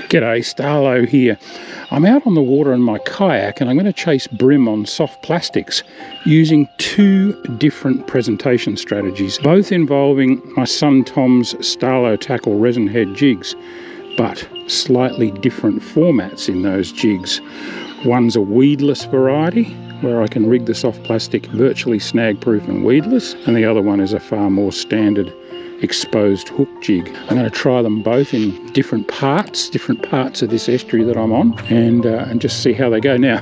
G'day, Starlo here. I'm out on the water in my kayak and I'm going to chase bream on soft plastics using two different presentation strategies, both involving my son Tom's Starlo tackle resin head jigs, but slightly different formats in those jigs. One's a weedless variety, where I can rig the soft plastic virtually snag-proof and weedless, and the other one is a far more standard exposed hook jig. I'm going to try them both in different parts of this estuary that I'm on, and just see how they go. Now,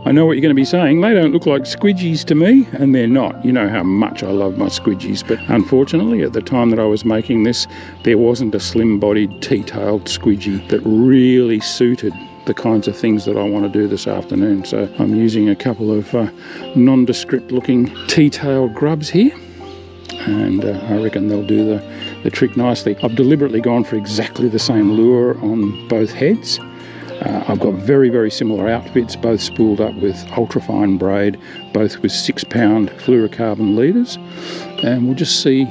I know what you're going to be saying, they don't look like squidgies to me, and they're not. You know how much I love my squidgies, but unfortunately at the time that I was making this, there wasn't a slim-bodied T-tailed squidgie that really suited the kinds of things that I want to do this afternoon. So I'm using a couple of nondescript looking T-tailed grubs here, and I reckon they'll do the trick nicely. I've deliberately gone for exactly the same lure on both heads. I've got very, very similar outfits, both spooled up with ultrafine braid, both with 6-pound fluorocarbon leaders, and we'll just see.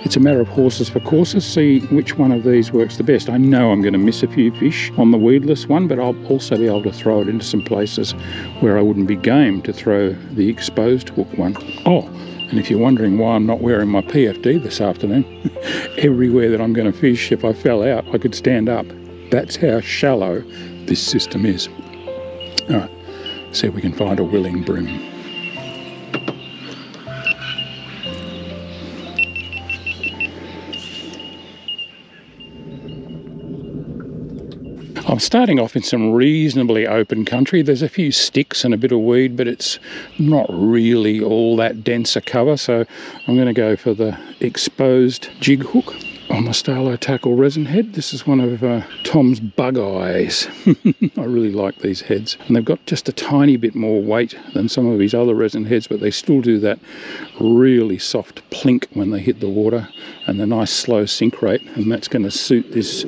It's a matter of horses for courses, see which one of these works the best. I know I'm going to miss a few fish on the weedless one, but I'll also be able to throw it into some places where I wouldn't be game to throw the exposed hook one. Oh, and if you're wondering why I'm not wearing my PFD this afternoon, everywhere that I'm going to fish, if I fell out, I could stand up. That's how shallow this system is. All right, see if we can find a willing bream. I'm starting off in some reasonably open country. There's a few sticks and a bit of weed, but it's not really all that dense a cover, so I'm going to go for the exposed jig hook on the Starlo tackle resin head. This is one of Tom's bug eyes. I really like these heads, and they've got just a tiny bit more weight than some of his other resin heads, but they still do that really soft plink when they hit the water and the nice slow sink rate, and that's going to suit this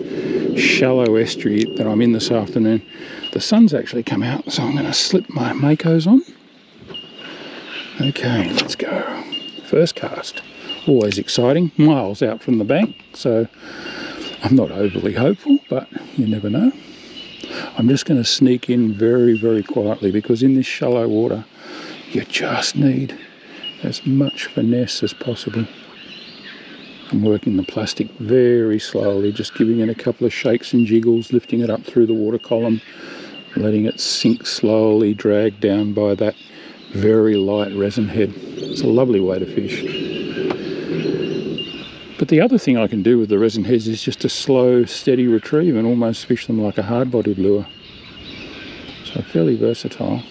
shallow estuary that I'm in this afternoon. The sun's actually come out, so I'm going to slip my Makos on. Okay, let's go. First cast. Always exciting, miles out from the bank, so I'm not overly hopeful, but you never know. I'm just going to sneak in very, very quietly, because in this shallow water you just need as much finesse as possible. I'm working the plastic very slowly, just giving it a couple of shakes and jiggles, lifting it up through the water column, letting it sink slowly, dragged down by that very light resin head. It's a lovely way to fish. But the other thing I can do with the resin heads is just a slow, steady retrieve and almost fish them like a hard-bodied lure. So fairly versatile.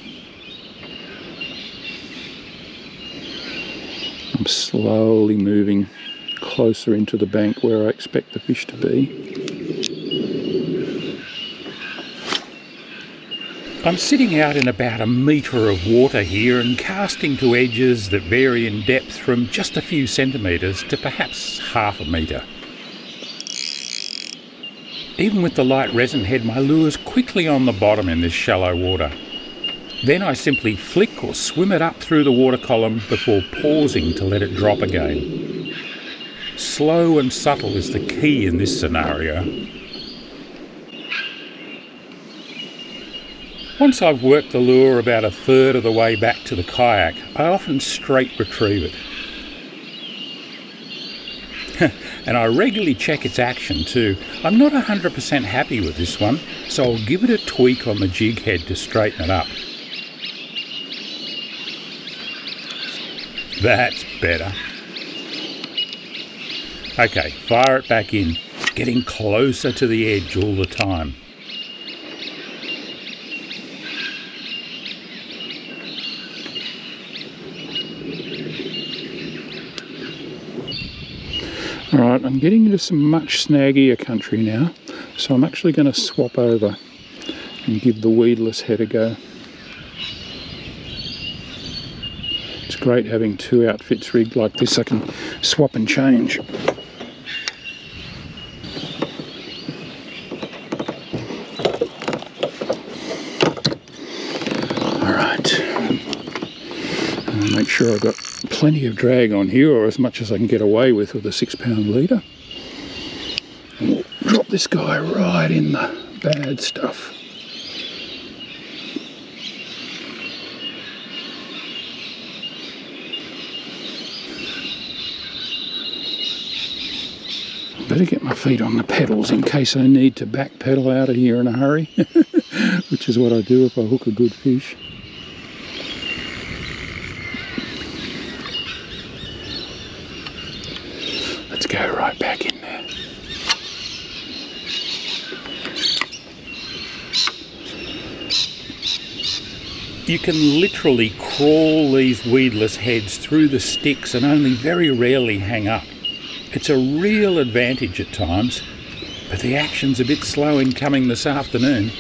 I'm slowly moving closer into the bank where I expect the fish to be. I'm sitting out in about a metre of water here and casting to edges that vary in depth from just a few centimetres to perhaps half a metre. Even with the light resin head, my lure's quickly on the bottom in this shallow water. Then I simply flick or swim it up through the water column before pausing to let it drop again. Slow and subtle is the key in this scenario. Once I've worked the lure about a third of the way back to the kayak, I often straight retrieve it. And I regularly check its action too. I'm not 100% happy with this one, so I'll give it a tweak on the jig head to straighten it up. That's better. Okay, fire it back in, getting closer to the edge all the time. Alright, I'm getting into some much snaggier country now, so I'm actually going to swap over and give the weedless head a go. It's great having two outfits rigged like this. I can swap and change. Alright, make sure I've got plenty of drag on here, or as much as I can get away with a 6-pound leader. We'll drop this guy right in the bad stuff. Better get my feet on the pedals in case I need to back pedal out of here in a hurry, which is what I do if I hook a good fish. Let's go right back in there. You can literally crawl these weedless heads through the sticks and only very rarely hang up. It's a real advantage at times, but the action's a bit slow in coming this afternoon.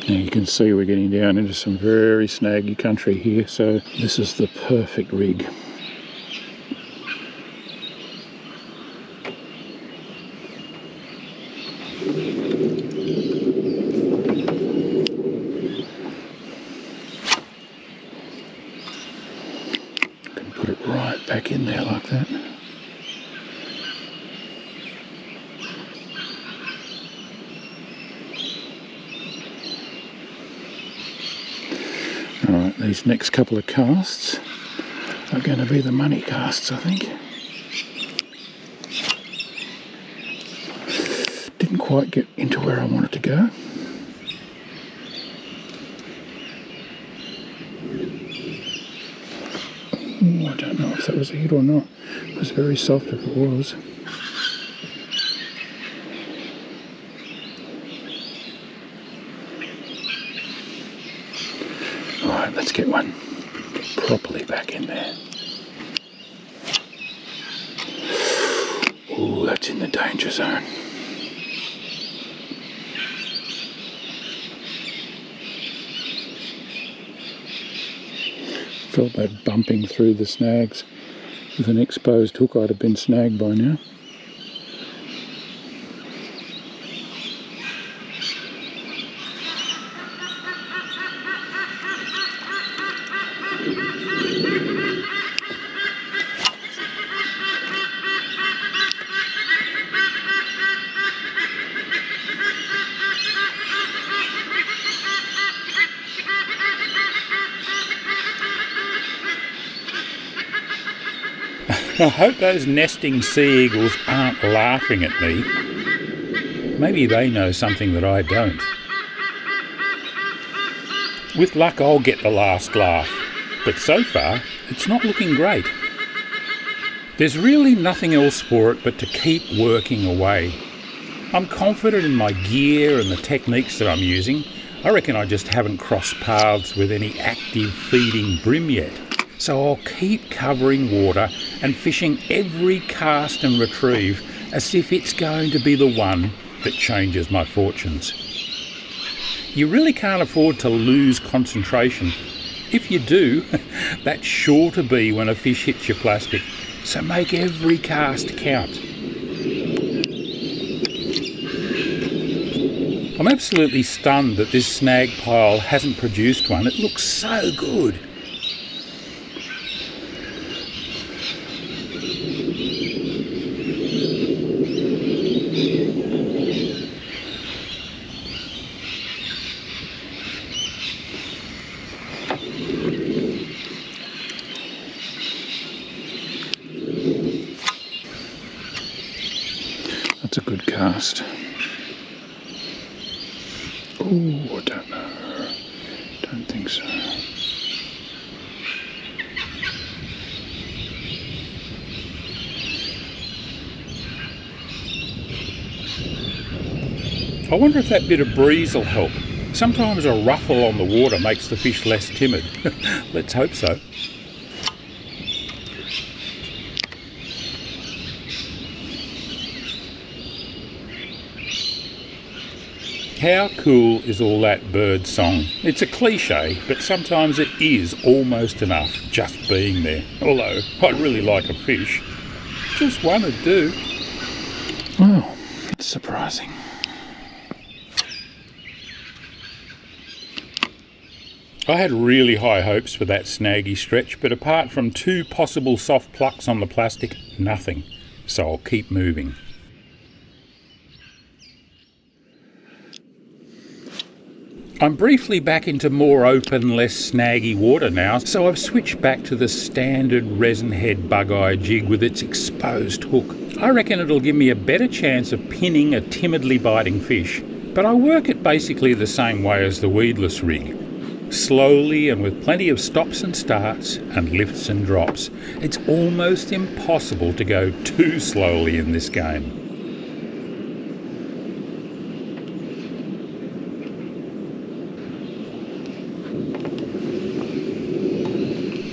Now you can see we're getting down into some very snaggy country here, so this is the perfect rig. Put it right back in there like that. Alright, these next couple of casts are going to be the money casts, I think. Didn't quite get into where I wanted to go. I don't know if that was a hit or not. It was very soft if it was. Alright, let's get one properly back in there. Ooh, that's in the danger zone. Felt that bumping through the snags. With an exposed hook I'd have been snagged by now. I hope those nesting sea eagles aren't laughing at me. Maybe they know something that I don't. With luck I'll get the last laugh, but so far it's not looking great. There's really nothing else for it but to keep working away. I'm confident in my gear and the techniques that I'm using. I reckon I just haven't crossed paths with any active feeding brim yet. So I'll keep covering water and fishing every cast and retrieve as if it's going to be the one that changes my fortunes. You really can't afford to lose concentration. If you do, that's sure to be when a fish hits your plastic. So make every cast count. I'm absolutely stunned that this snag pile hasn't produced one. It looks so good. That's a good cast. Oh, I don't know. Don't think so. I wonder if that bit of breeze will help. Sometimes a ruffle on the water makes the fish less timid. Let's hope so. How cool is all that bird song? It's a cliche, but sometimes it is almost enough just being there. Although, I'd really like a fish. Just one would do. Well, it's surprising. I had really high hopes for that snaggy stretch, but apart from 2 possible soft plucks on the plastic, nothing. So I'll keep moving. I'm briefly back into more open, less snaggy water now, so I've switched back to the standard resin head bug-eye jig with its exposed hook. I reckon it'll give me a better chance of pinning a timidly biting fish, but I work it basically the same way as the weedless rig. Slowly and with plenty of stops and starts and lifts and drops. It's almost impossible to go too slowly in this game.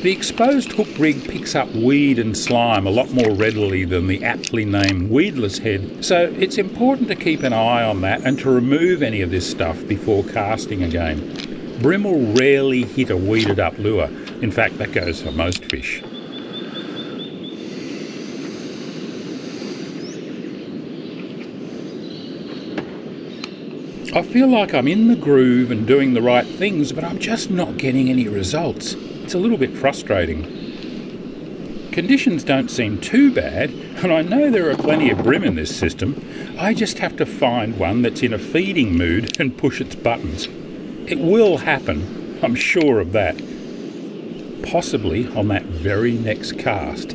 The exposed hook rig picks up weed and slime a lot more readily than the aptly named weedless head, so it's important to keep an eye on that and to remove any of this stuff before casting again. Brim will rarely hit a weeded up lure. In fact, that goes for most fish. I feel like I'm in the groove and doing the right things, but I'm just not getting any results. It's a little bit frustrating. Conditions don't seem too bad, and I know there are plenty of brim in this system. I just have to find one that's in a feeding mood and push its buttons. It will happen, I'm sure of that. Possibly on that very next cast.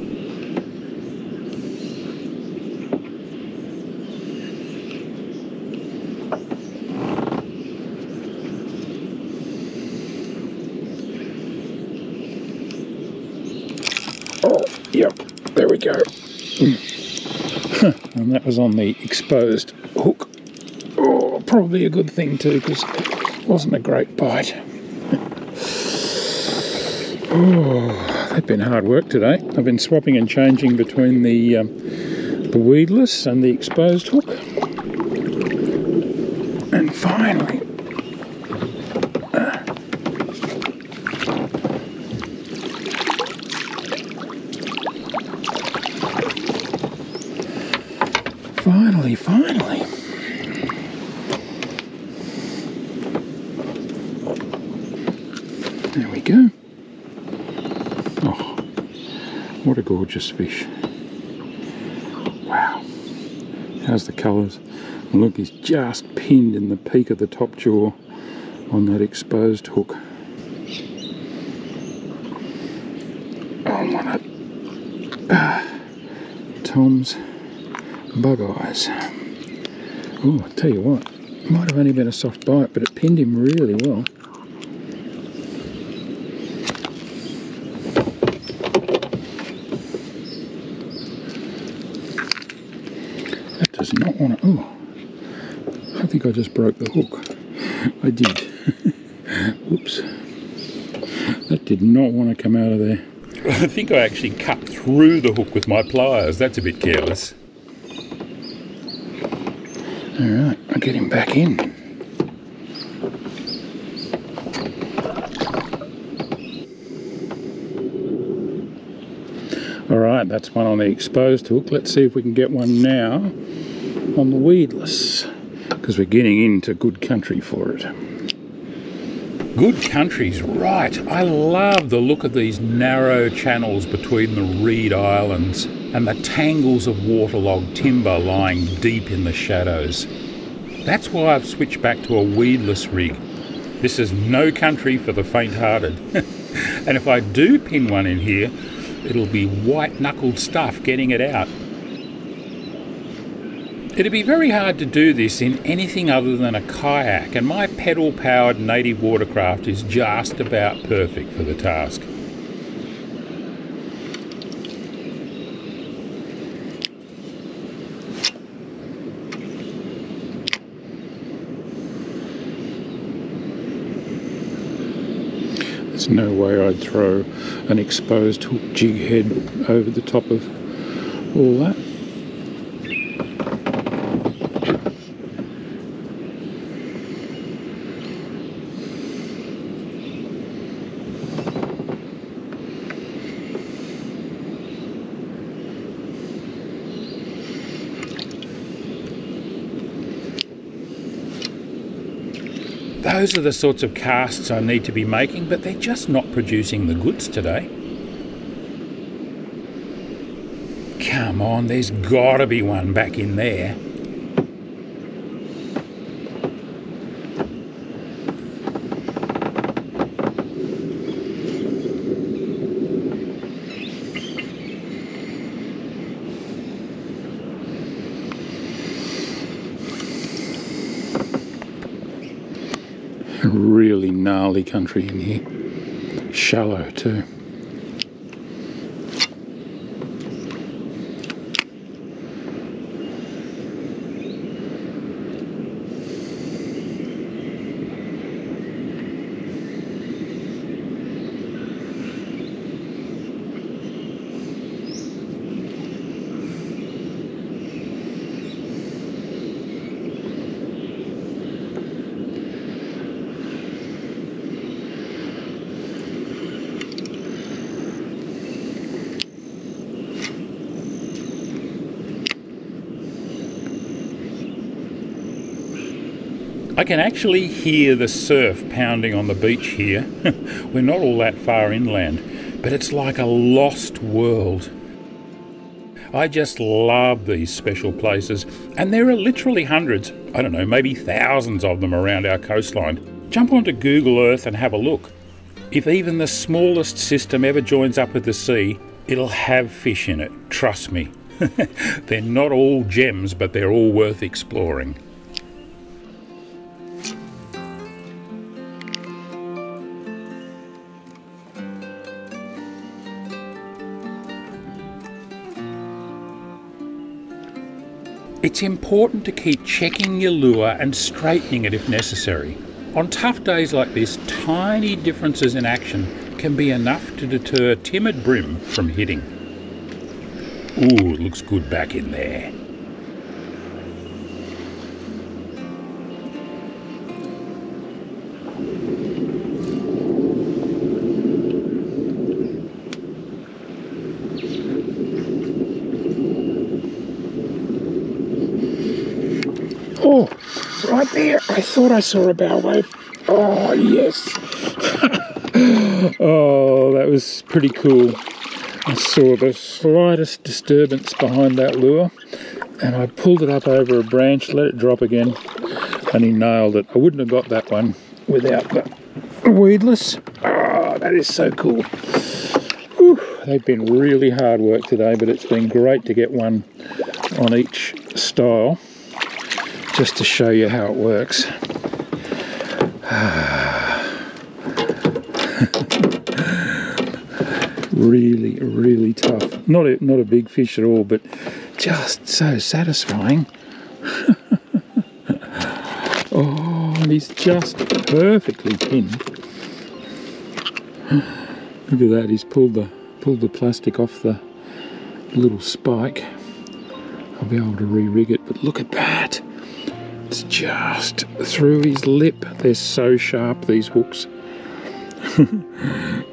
Oh, yep, there we go. And that was on the exposed hook. Oh, probably a good thing too, because it wasn't a great bite. Oh, they've been hard work today. I've been swapping and changing between the weedless and the exposed hook. And finally, finally. There we go. Oh, what a gorgeous fish. Wow. How's the colours? And look, he's just pinned in the peak of the top jaw on that exposed hook. On one of Tom's bug eyes. Oh, I tell you what, it might have only been a soft bite, but it pinned him really well. That does not want to. Oh, I think I just broke the hook. I did. Whoops. That did not want to come out of there. I think I actually cut through the hook with my pliers. That's a bit careless. Alright, I'll get him back in. Alright, that's one on the exposed hook. Let's see if we can get one now on the weedless, because we're getting into good country for it. Good country's right. I love the look of these narrow channels between the reed islands and the tangles of waterlogged timber lying deep in the shadows. That's why I've switched back to a weedless rig. This is no country for the faint-hearted. And if I do pin one in here, it'll be white-knuckled stuff getting it out. It'd be very hard to do this in anything other than a kayak, and my pedal-powered native watercraft is just about perfect for the task. There's no way I'd throw an exposed hook jig head over the top of all that. Those are the sorts of casts I need to be making, but they're just not producing the goods today. Come on, there's got to be one back in there. Really gnarly country in here. Shallow too. I can actually hear the surf pounding on the beach here. We're not all that far inland, but it's like a lost world. I just love these special places, and there are literally hundreds, I don't know, maybe thousands of them around our coastline. Jump onto Google Earth and have a look. If even the smallest system ever joins up with the sea, it'll have fish in it, trust me. They're not all gems, but they're all worth exploring. It's important to keep checking your lure and straightening it if necessary. On tough days like this, tiny differences in action can be enough to deter timid brim from hitting. Ooh, it looks good back in there. Oh, right there. I thought I saw a bow wave. Oh, yes. Oh, that was pretty cool. I saw the slightest disturbance behind that lure and I pulled it up over a branch, let it drop again, and he nailed it. I wouldn't have got that one without the weedless. Oh, that is so cool. Whew, they've been really hard work today, but it's been great to get one on each style, just to show you how it works. Really, really tough. Not a big fish at all, but just so satisfying. Oh, and he's just perfectly pinned. Look at that, he's pulled the plastic off the little spike. I'll be able to re-rig it, but look at that. It's just through his lip. They're so sharp, these hooks.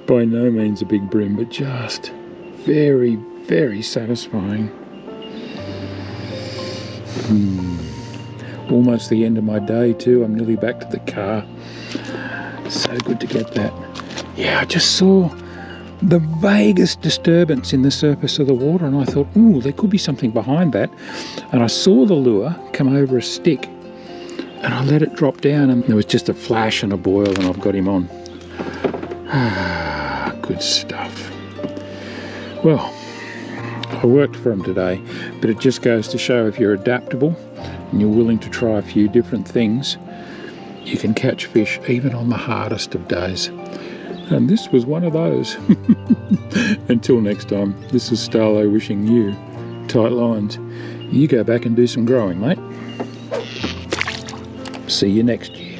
By no means a big brim, but just very, very satisfying. Almost the end of my day too. I'm nearly back to the car. So good to get that. Yeah, I just saw the vaguest disturbance in the surface of the water and I thought, ooh, there could be something behind that. And I saw the lure come over a stick and I let it drop down and there was just a flash and a boil and I've got him on. Ah, good stuff. Well, I worked for him today, but it just goes to show if you're adaptable and you're willing to try a few different things, you can catch fish even on the hardest of days. And this was one of those. Until next time, this is Starlo wishing you tight lines. You go back and do some growing, mate. See you next year.